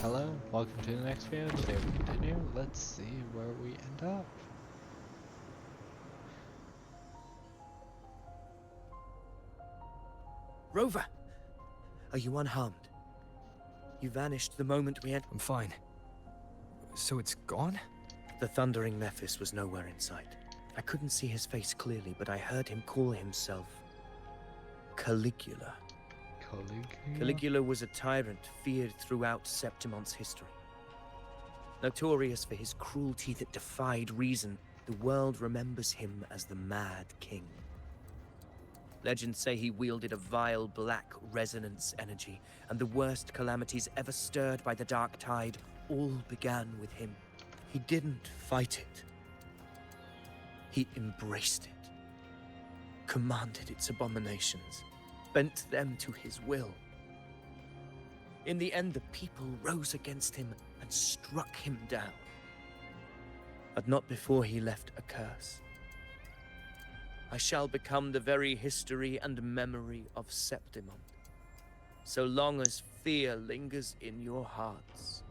Hello, welcome to the next video. Today we continue. Let's see where we end up. Rover! Are you unharmed? You vanished the moment we entered. I'm fine. So it's gone? The thundering Mephis was nowhere in sight. I couldn't see his face clearly, but I heard him call himself Caligula. Caligula was a tyrant feared throughout Septimon's history. Notorious for his cruelty that defied reason, the world remembers him as the Mad King. Legends say he wielded a vile black resonance energy, and the worst calamities ever stirred by the Dark Tide all began with him. He didn't fight it. He embraced it, commanded its abominations, bent them to his will. In the end, the people rose against him and struck him down. But not before he left a curse. I shall become the very history and memory of Septimon, so long as fear lingers in your hearts.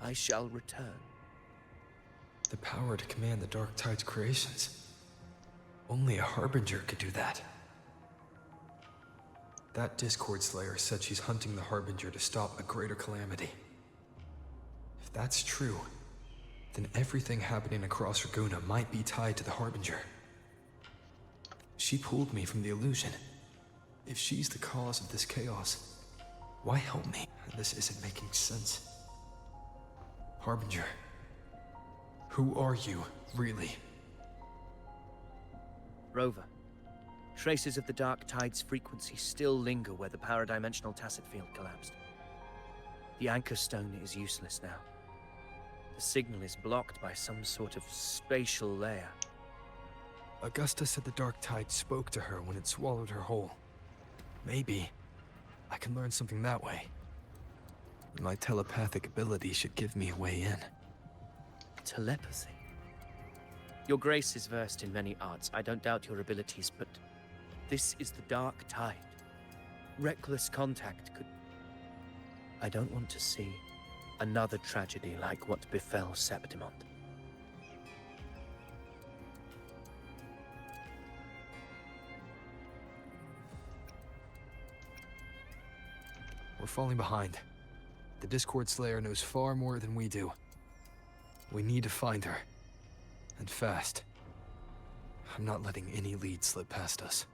I shall return. The power to command the Dark Tide's creations. Only a Harbinger could do that. That Discord Slayer said she's hunting the Harbinger to stop a greater calamity. If that's true, then everything happening across Raguna might be tied to the Harbinger. She pulled me from the illusion. If she's the cause of this chaos, why help me? This isn't making sense. Harbinger, who are you, really? Rover, traces of the Dark Tide's frequency still linger where the paradimensional tacit field collapsed. The anchor stone is useless now. The signal is blocked by some sort of spatial layer. Augusta said the Dark Tide spoke to her when it swallowed her whole. Maybe I can learn something that way. My telepathic ability should give me a way in. Telepathy? Your Grace is versed in many arts. I don't doubt your abilities, but this is the Dark Tide. Reckless contact could... I don't want to see another tragedy like what befell Septimon. We're falling behind. The Discord Slayer knows far more than we do. We need to find her. And fast. I'm not letting any lead slip past us.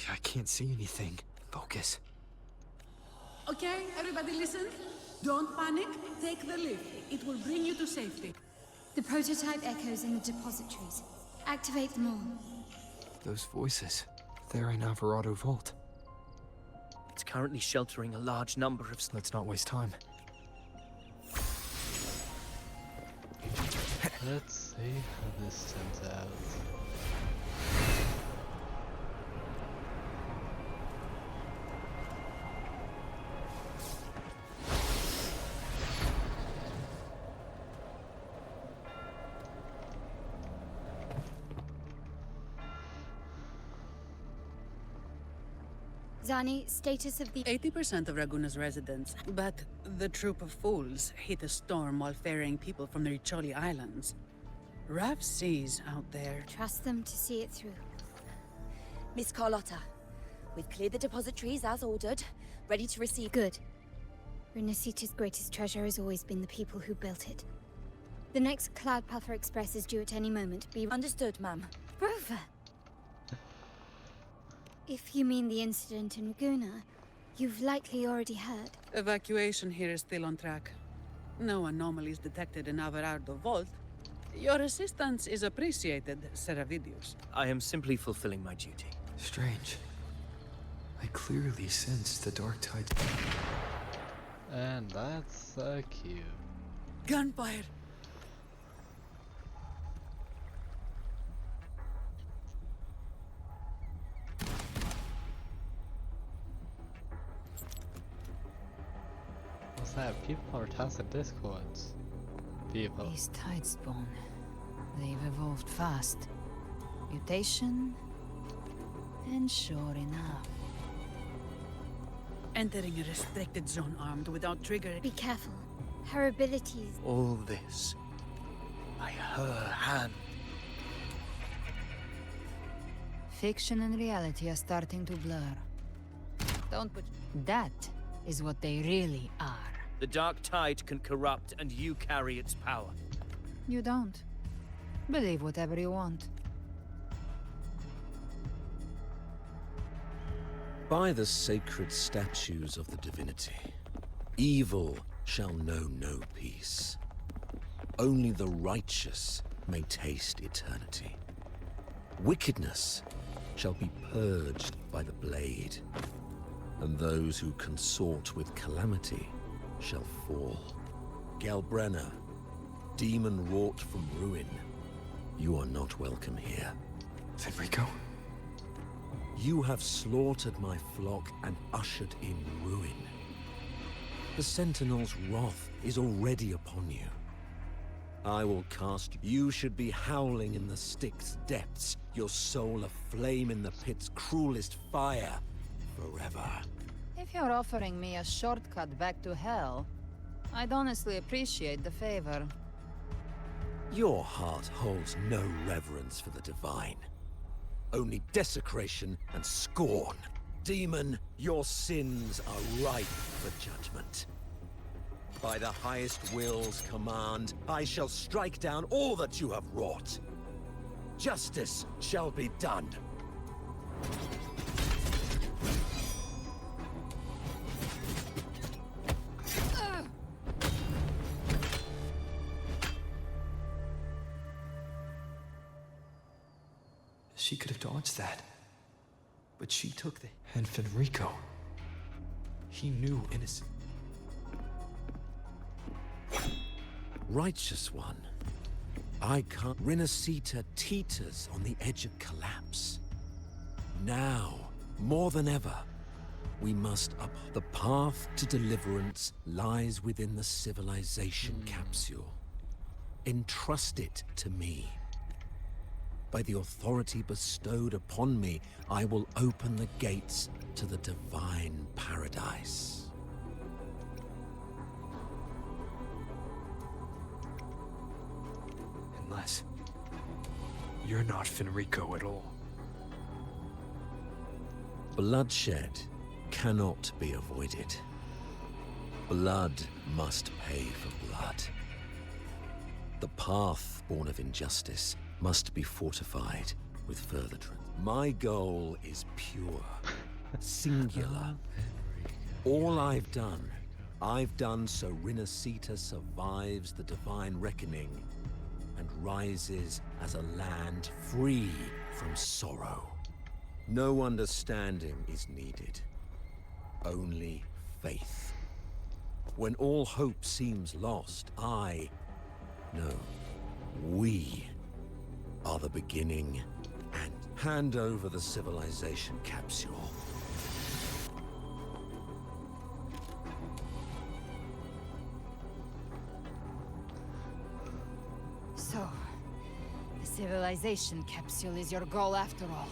I can't see anything. Focus. Okay, everybody listen. Don't panic. Take the lift. It will bring you to safety. The prototype echoes in the depositories. Activate them all. Those voices. They're in Alvarado Vault. It's currently sheltering a large number of... Let's not waste time. Let's see how this turns out. Zani, status of the... 80% of Raguna's residents, but the troop of fools hit a storm while ferrying people from the Riccioli Islands. Rough seas out there. Trust them to see it through. Miss Carlotta, we've cleared the depositories as ordered, ready to receive... Good. Renacita's greatest treasure has always been the people who built it. The next Cloud Puffer Express is due at any moment. Be... Understood, ma'am. Rover! If you mean the incident in Raguna, you've likely already heard. Evacuation here is still on track. No anomalies detected in Alvarado Vault. Your assistance is appreciated, Seravidius. I am simply fulfilling my duty. Strange. I clearly sense the Dark Tide. And that's a cue. Gunfire! What's that? People are tossing discords. People. These Tidespawn, they've evolved fast. Mutation, and sure enough. Entering a restricted zone armed without triggering. Be careful. Her abilities. All this by her hand. Fiction and reality are starting to blur. Don't put... That is what they really are. The dark tide can corrupt, and you carry its power. You don't. Believe whatever you want. By the sacred statues of the divinity, evil shall know no peace. Only the righteous may taste eternity. Wickedness shall be purged by the blade, and those who consort with calamity shall fall. Galbrenna, demon wrought from ruin, you are not welcome here. Fenrico? You have slaughtered my flock and ushered in ruin. The Sentinel's wrath is already upon you. I will cast... You should be howling in the Styx's depths, your soul aflame in the pit's cruelest fire, forever. If you're offering me a shortcut back to hell, I'd honestly appreciate the favor. Your heart holds no reverence for the divine. Only desecration and scorn. Demon, your sins are ripe for judgment. By the highest will's command, I shall strike down all that you have wrought. Justice shall be done. She could have dodged that. But she took the... And Fenrico... He knew innocent... Righteous one, I can't... Rinascita teeters on the edge of collapse. Now, more than ever, we must up... The path to deliverance lies within the civilization capsule. Entrust it to me. By the authority bestowed upon me, I will open the gates to the divine paradise. Unless... You're not Fenrico at all. Bloodshed cannot be avoided. Blood must pay for blood. The path born of injustice must be fortified with further truth. My goal is pure, singular. All I've done so Rinascita survives the divine reckoning and rises as a land free from sorrow. No understanding is needed, only faith. When all hope seems lost, we are the beginning, and hand over the civilization capsule. So, the civilization capsule is your goal after all.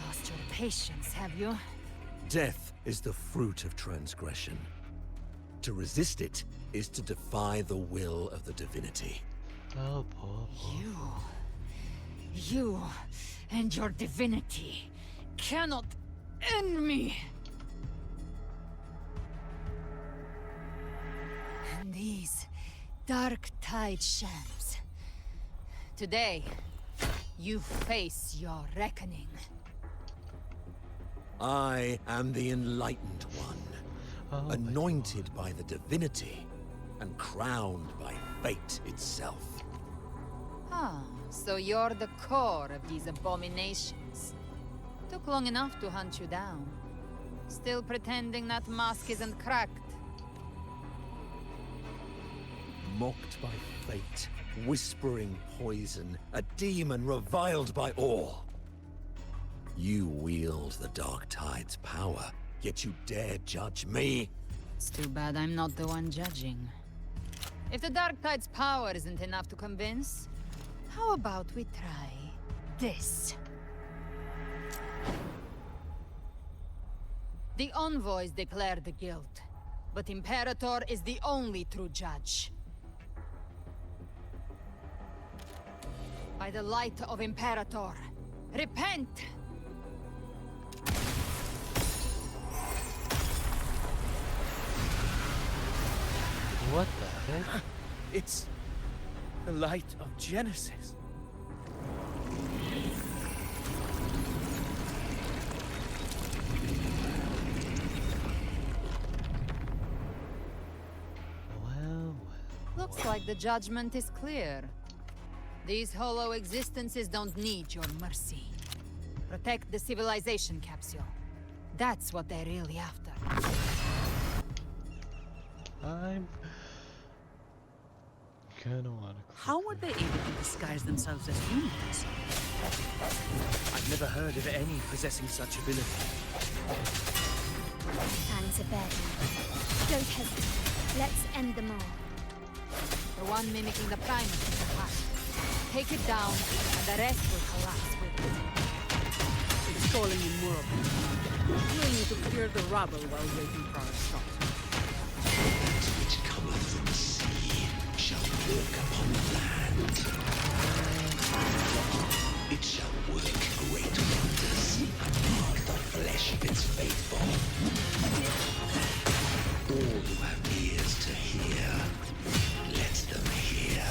Lost your patience, have you? Death is the fruit of transgression. To resist it is to defy the will of the divinity. Oh, poor. You and your divinity cannot end me. And these dark tide shams. Today, you face your reckoning. I am the Enlightened One, Oh, anointed by the divinity and crowned by fate itself. Ah, so you're the core of these abominations. Took long enough to hunt you down. Still pretending that mask isn't cracked. Mocked by fate, whispering poison, a demon reviled by all. You wield the Dark Tide's power, yet you dare judge me? It's too bad I'm not the one judging. If the Dark Tide's power isn't enough to convince, how about we try this? The envoys declare the guilt, but Imperator is the only true judge. By the light of Imperator, repent! What the heck? It's the light of Genesis. Well, Looks like the judgment is clear. These hollow existences don't need your mercy. Protect the civilization capsule. That's what they're really after. I'm gonna wanna. How were they able to disguise themselves as humans? I've never heard of any possessing such ability. Hands are bare. Don't hesitate. Let's end them all. The one mimicking the Primus in the heart. Take it down, and the rest will collapse with it. It's calling in more of them. We'll need to clear the rubble while waiting for our shot. That which cometh from the sea shall walk upon the land. It shall work great wonders and mark the flesh of its faithful. All who have ears to hear, let them hear.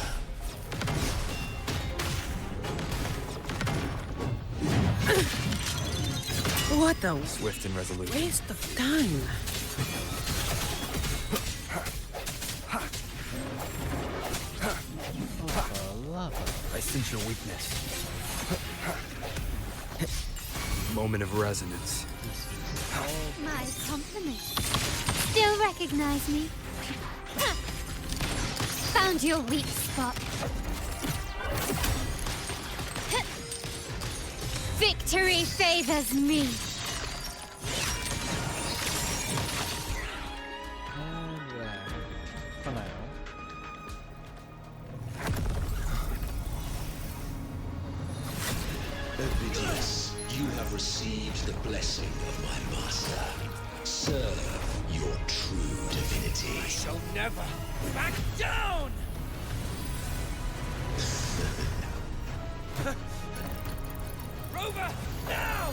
What a Swift and resolute. waste of time! I sense your weakness. Moment of resonance. My compliments. Still recognize me? Ha! Found your weak spot. Ha! Victory favors me. And there. For now. Ovidius, you have received the blessing of my master. Serve your true divinity. I shall never back down! Rover, now!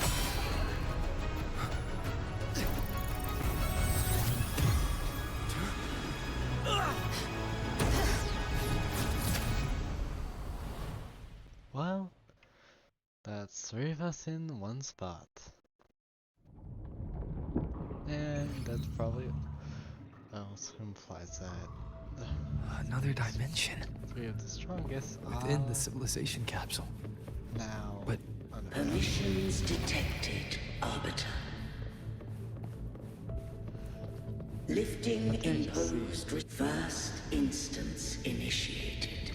Well, that's 3 of us in one spot. And that's probably also implies that Another dimension 3 of the strongest within are the civilization capsule. now But unaffected. Permissions detected, Arbiter. Lifting imposed. First instance initiated.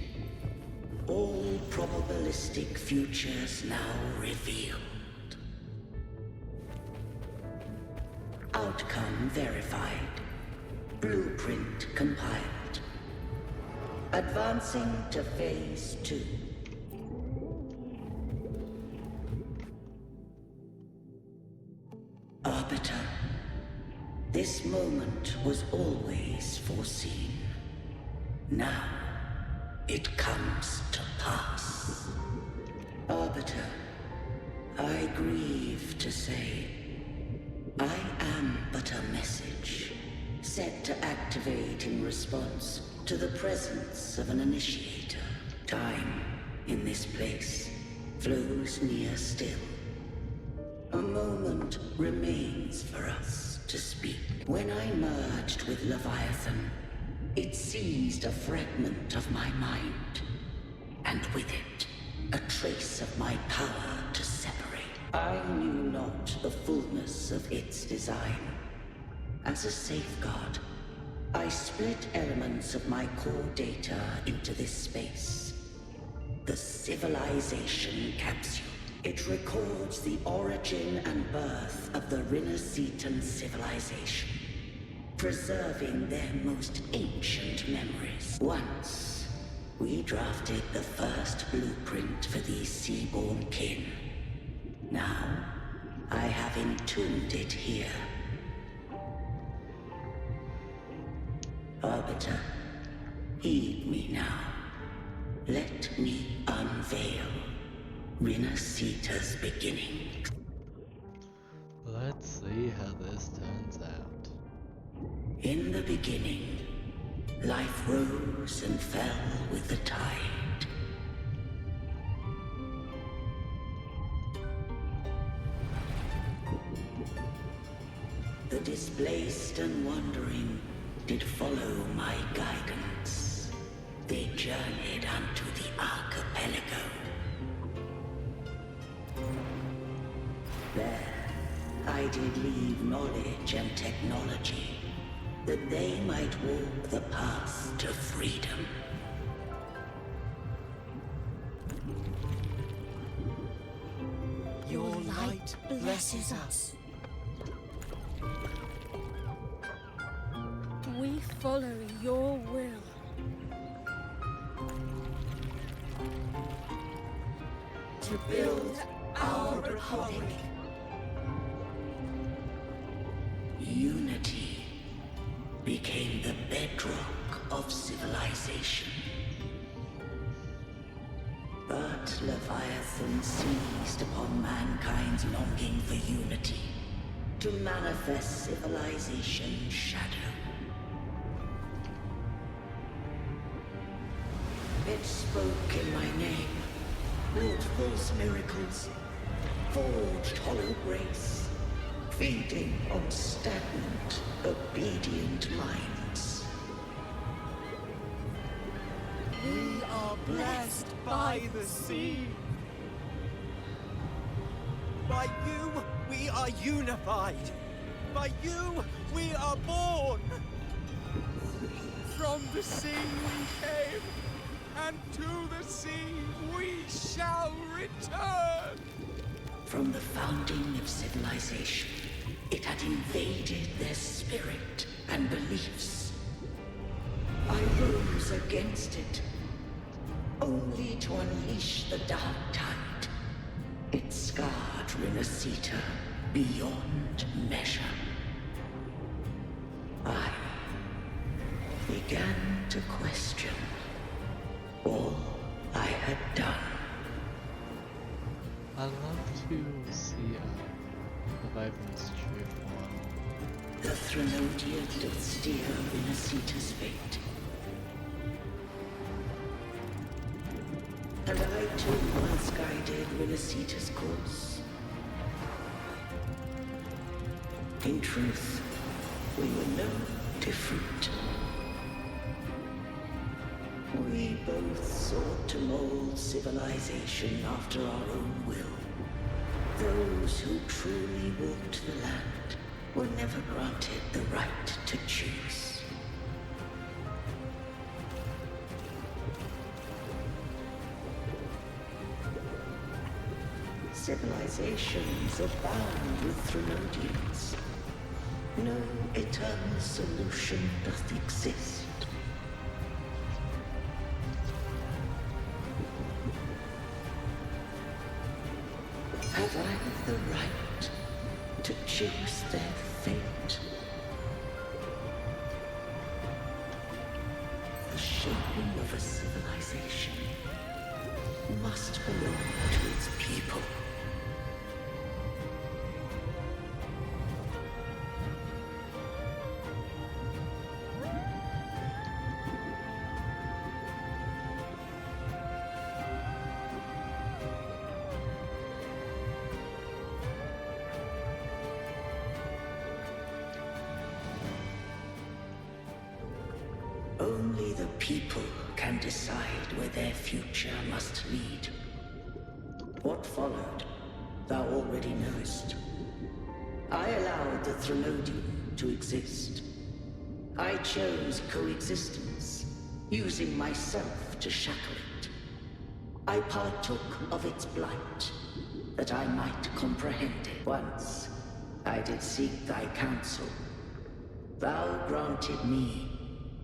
All probabilistic futures now revealed. Outcome verified. Blueprint compiled. Advancing to phase 2. Arbiter, this moment was always foreseen. Now, it comes to pass. Arbiter, I grieve to say, I am but a message, set to activate in response to the presence of an initiator. Time, in this place, flows near still. A moment remains for us to speak. When I merged with Leviathan, it seized a fragment of my mind, and with it, a trace of my power to separate. I knew not the fullness of its design. As a safeguard, I split elements of my core data into this space. The civilization capsule. It records the origin and birth of the Rinnesetan civilization. preserving their most ancient memories. Once, we drafted the first blueprint for these seaborn kin. Now, I have entombed it here. Arbiter, heed me now. Let me unveil Rinasita's beginning. Let's see how this turns out. In the beginning, life rose and fell with the tide. The displaced and wandering did follow my guidance. They journeyed unto the archipelago. There, I did leave knowledge and technology, that they might walk the path to freedom. Your light blesses us. We follow your will. To build our republic. Unity became the bedrock of civilization. But Leviathan seized upon mankind's longing for unity to manifest civilization's shadow. It spoke in my name, wrought false miracles, forged hollow grace, feeding on stagnant, obedient minds. We are blessed by the sea. By you, we are unified. By you, we are born. From the sea we came, and to the sea we shall return. From the founding of civilization, it had invaded their spirit and beliefs. I rose against it, only to unleash the dark tide. It scarred Rinasita beyond measure. I began to question all I had done. I'd love to see Leviathan's true form. The Threnodian did steer Rinasita's fate. And I too once guided Rinasita's course. In truth, we were no different. We both sought to mold civilization after our own will. Those who truly walked the land were never granted the right to choose. Civilizations abound with Threnodians. No eternal solution doth exist. Have I the right to choose their fate? The shaping of a civilization must belong to its people. Only the people can decide where their future must lead. What followed, thou already knowest. I allowed the Threnodian to exist. I chose coexistence, using myself to shackle it. I partook of its blight, that I might comprehend it. Once, I did seek thy counsel, Thou granted me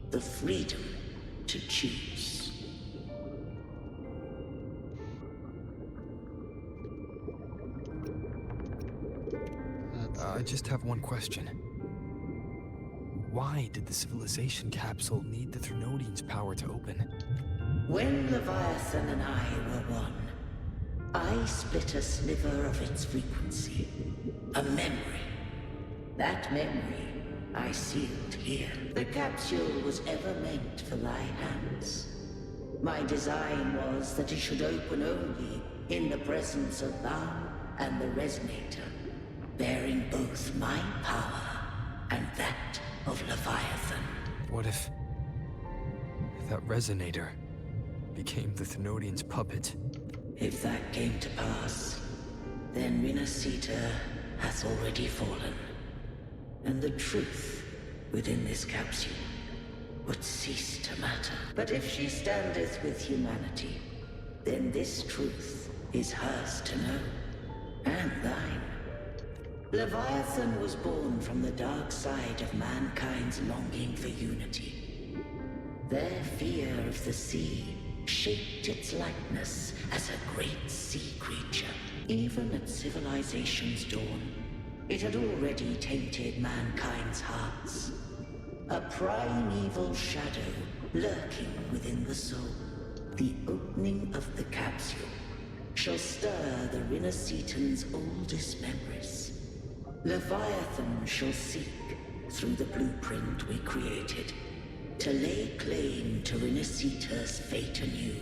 the freedom to choose. I just have one question. Why did the civilization capsule need the Thrunodian's power to open? When Leviathan and I were one, I split a sliver of its frequency. A memory. That memory I sealed here. The capsule was ever meant for thy hands. My design was that it should open only in the presence of thou and the Resonator, bearing both my power and that of Leviathan. What if that Resonator became the Thrunodian's puppet? If that came to pass, then Rinasita hath already fallen, and the truth within this capsule would cease to matter. But if she standeth with humanity, then this truth is hers to know, and thine. Leviathan was born from the dark side of mankind's longing for unity. Their fear of the sea shaped its likeness as a great sea creature. Even at civilization's dawn, it had already tainted mankind's hearts. A primeval shadow lurking within the soul. The opening of the capsule shall stir the Rinascitan's oldest memories. Leviathan shall seek, through the blueprint we created, to lay claim to Rinascita's fate anew.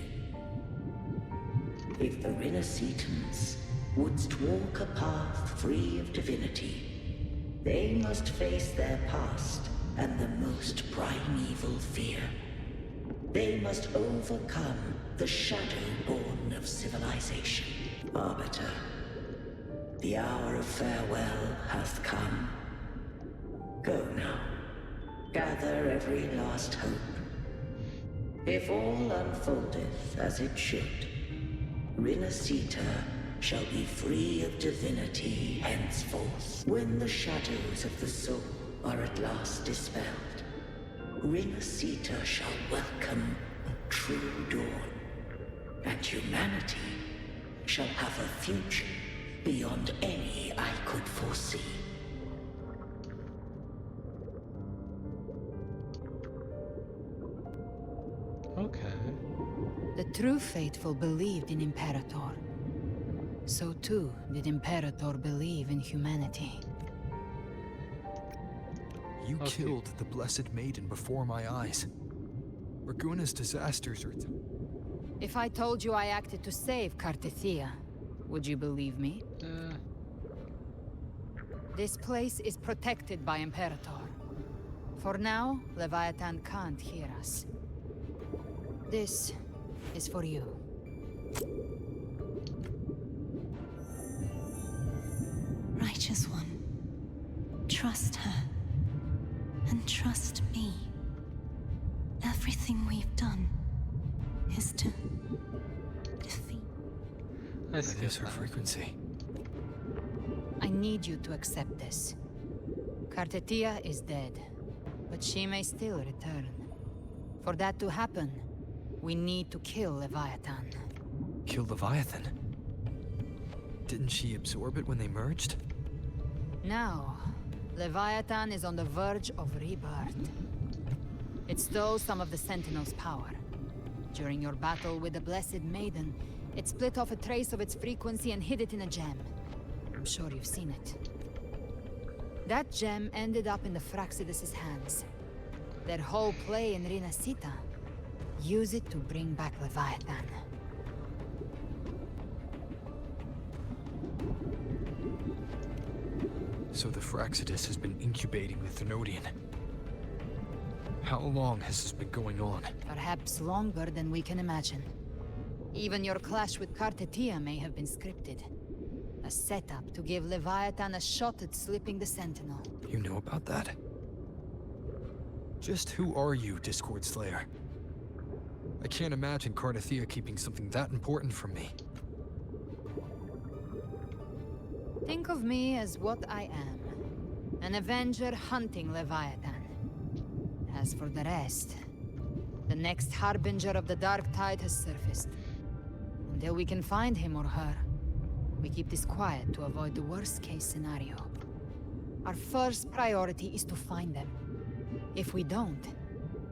If the Rinascitans wouldst walk a path free of divinity, they must face their past and the most primeval fear. They must overcome the shadow born of civilization. Arbiter, the hour of farewell hath come. Go now. Gather every last hope. If all unfoldeth as it should, Rinascita shall be free of divinity henceforth. When the shadows of the soul are at last dispelled, Rinascita shall welcome a true dawn, and humanity shall have a future beyond any I could foresee. Okay. The true faithful believed in Imperator. So too did Imperator believe in humanity. You killed the Blessed Maiden before my eyes. Raguna's disasters are... If I told you I acted to save Cartethia, would you believe me? This place is protected by Imperator. For now, Leviathan can't hear us. This is for you. Righteous One, trust her. And trust me. Everything we've done is to defeat. That is her frequency. I need you to accept this. Cartethia is dead, but she may still return. For that to happen, we need to kill Leviathan. Kill Leviathan? Didn't she absorb it when they merged? Now, Leviathan is on the verge of rebirth. It stole some of the Sentinel's power. During your battle with the Blessed Maiden, it split off a trace of its frequency and hid it in a gem. I'm sure you've seen it. That gem ended up in the Fraxidus' hands. Their whole play in Rinascita. Use it to bring back Leviathan. So the Fraxidus has been incubating the Thrunodian. How long has this been going on? Perhaps longer than we can imagine. Even your clash with Cartethia may have been scripted. A setup to give Leviathan a shot at slipping the Sentinel. You know about that? Just who are you, Discord Slayer? I can't imagine Cartethia keeping something that important from me. Think of me as what I am. An Avenger hunting Leviathan. As for the rest, the next harbinger of the dark tide has surfaced. Until we can find him or her, we keep this quiet to avoid the worst-case scenario. Our first priority is to find them. If we don't,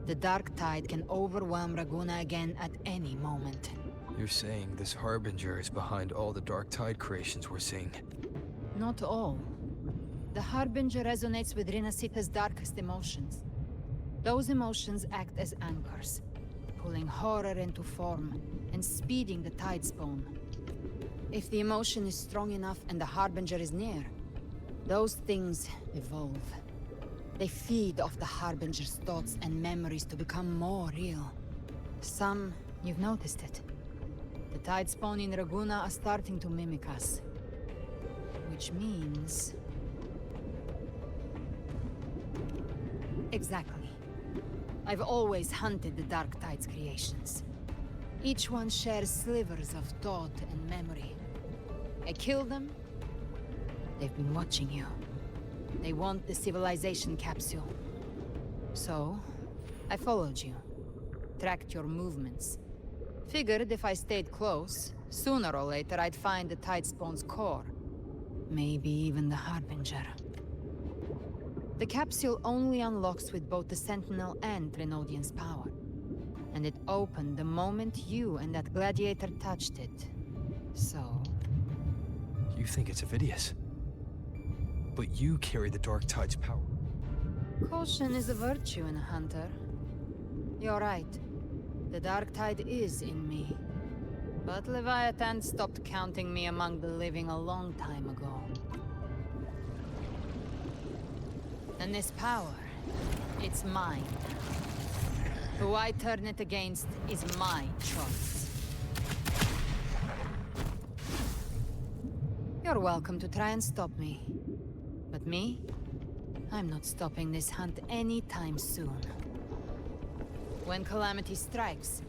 the dark tide can overwhelm Raguna again at any moment. You're saying this Harbinger is behind all the Dark Tide creations we're seeing? Not all. The Harbinger resonates with Rinasita's darkest emotions. Those emotions act as anchors, pulling horror into form and speeding the tide spawn. If the emotion is strong enough and the Harbinger is near, those things evolve. They feed off the Harbinger's thoughts and memories to become more real. Some, you've noticed it. The tide spawn in Raguna are starting to mimic us. Which means... Exactly. I've always hunted the Dark Tide's creations. Each one shares slivers of thought and memory. I kill them. They've been watching you. They want the civilization capsule. So, I followed you. Tracked your movements. Figured if I stayed close, sooner or later I'd find the Tidespawn's core. Maybe even the Harbinger. The capsule only unlocks with both the Sentinel and Trinodian's power. And it opened the moment you and that gladiator touched it. So... You think it's Avidius? But you carry the Dark Tide's power. Caution is a virtue in a hunter. You're right. The Dark Tide is in me. But Leviathan stopped counting me among the living a long time ago. And this power, it's mine. Who I turn it against is my choice. You're welcome to try and stop me. But me? I'm not stopping this hunt anytime soon. When calamity strikes,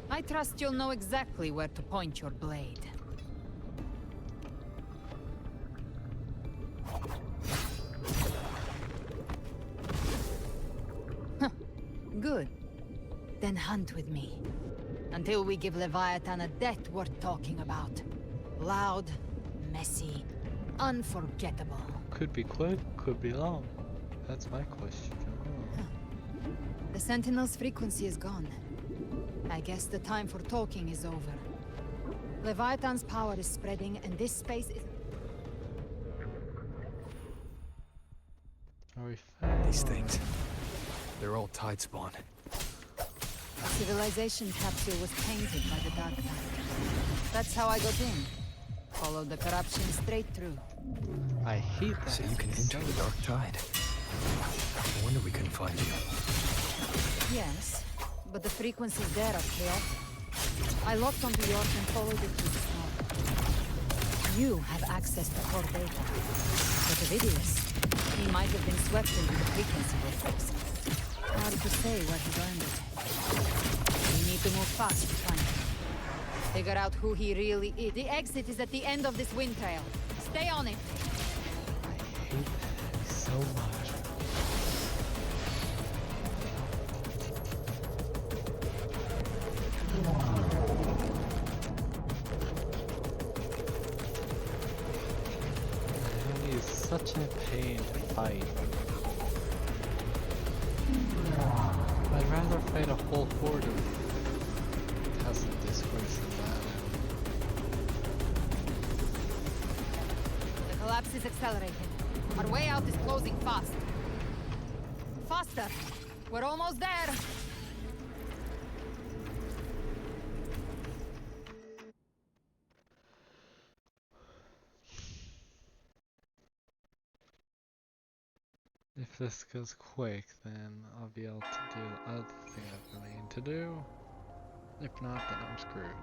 I trust you'll know exactly where to point your blade. Good. Then hunt with me. Until we give Leviathan a death worth talking about. Loud, messy, unforgettable. Could be quick, could be long. That's my question. The Sentinel's frequency is gone. I guess the time for talking is over. Leviathan's power is spreading, and this space is... Are we found? These things. They're all Tide spawn. The civilization capsule was tainted by the Dark Tide. That's how I got in. Followed the corruption straight through. I hate that. So you can enter the Dark Tide. No wonder we couldn't find you. Yes, but the frequencies there are chaotic. I locked onto yours and followed it to the smoke. You have access to core data. But Avidius, he might have been swept into the frequency vortex. Hard to say where he learned it. We need to move fast to find him. Figure out who he really is. The exit is at the end of this wind trail. Stay on it. I hate that so much. Man, he's such a pain to fight. I'd rather fight a whole horde of House of Discourse than that. The collapse is accelerating. Our way out is closing fast. Faster! We're almost there! If this goes quick, then I'll be able to do the other thing I've been meaning to do. If not, then I'm screwed.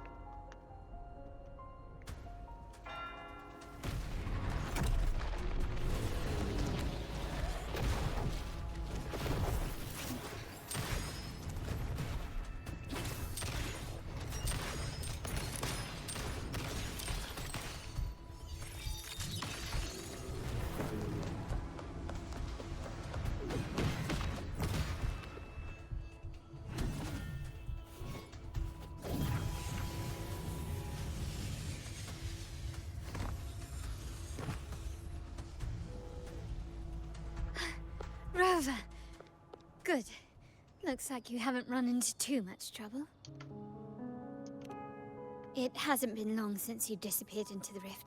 over. Good. Looks like you haven't run into too much trouble. It hasn't been long since you disappeared into the rift.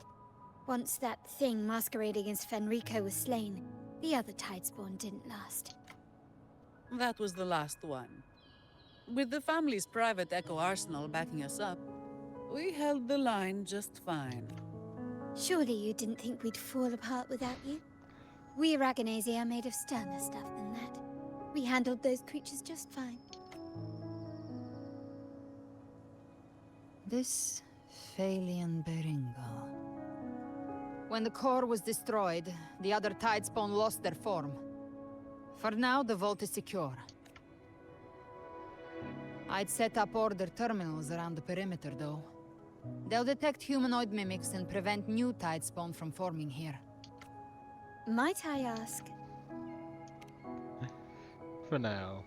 Once that thing masquerading as Fenrico was slain, the other Tidespawn didn't last. That was the last one. With the family's private Echo arsenal backing us up, we held the line just fine. Surely you didn't think we'd fall apart without you? We Raganese are made of sterner stuff than that. We handled those creatures just fine. This Phalian Beringal. When the core was destroyed, the other Tidespawn lost their form. For now, the vault is secure. I'd set up order terminals around the perimeter, though. They'll detect humanoid mimics and prevent new Tidespawn from forming here. Might I ask? For now.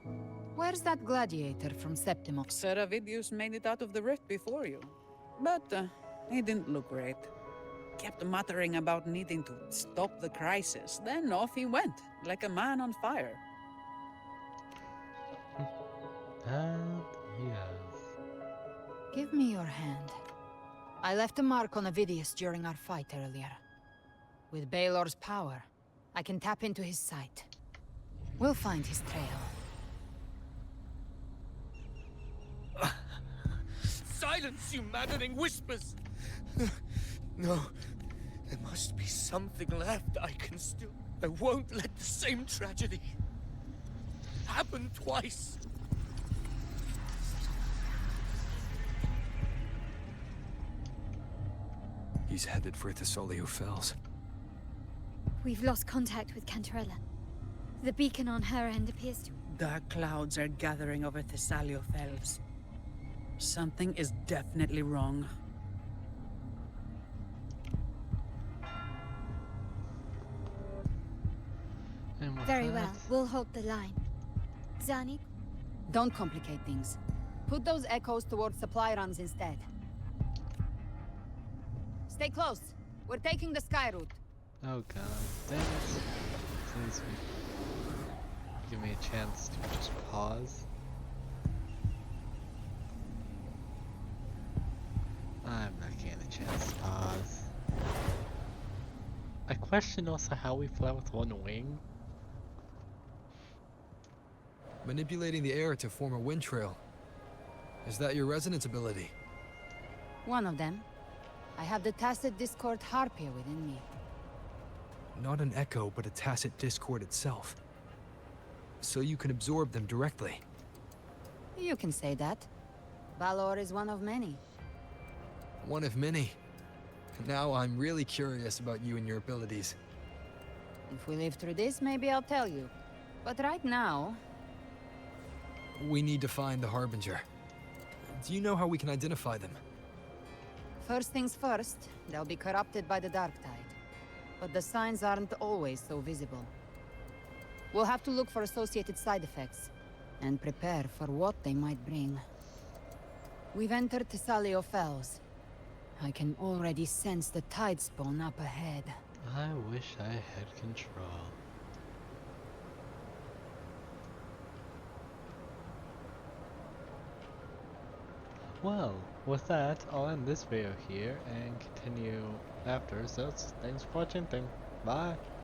Where's that gladiator from Septimos? Seravidius made it out of the rift before you. But he didn't look great. Kept muttering about needing to stop the crisis. Then off he went, like a man on fire. And he has. Give me your hand. I left a mark on Avidius during our fight earlier. With Baelor's power, I can tap into his sight. We'll find his trail. Silence, you maddening whispers! No, there must be something left I can still... I won't let the same tragedy happen twice. He's headed for Thessalio Fells. We've lost contact with Cantarella. The beacon on her end appears to... Dark clouds are gathering over Thessalio Fells. Something is definitely wrong. And with Very that, well, we'll hold the line. Zani? Don't complicate things. Put those echoes towards supply runs instead. Stay close. We're taking the sky route. Oh god, damn it. Please give me a chance to just pause. I'm not getting a chance to pause. I question also how we fly with one wing. Manipulating the air to form a wind trail. Is that your resonance ability? One of them. I have the Tacit Discord Harpier within me. Not an echo, but a tacit discord itself. So you can absorb them directly. You can say that. Balor is one of many. One of many. Now I'm really curious about you and your abilities. If we live through this, maybe I'll tell you. But right now... We need to find the Harbinger. Do you know how we can identify them? First things first, they'll be corrupted by the Dark Tide. But the signs aren't always so visible. We'll have to look for associated side effects, and prepare for what they might bring. We've entered Thessalio Fells. I can already sense the Tidespawn up ahead. I wish I had control. Well, with that, I'll end this video here and continue after, so thanks for watching, bye!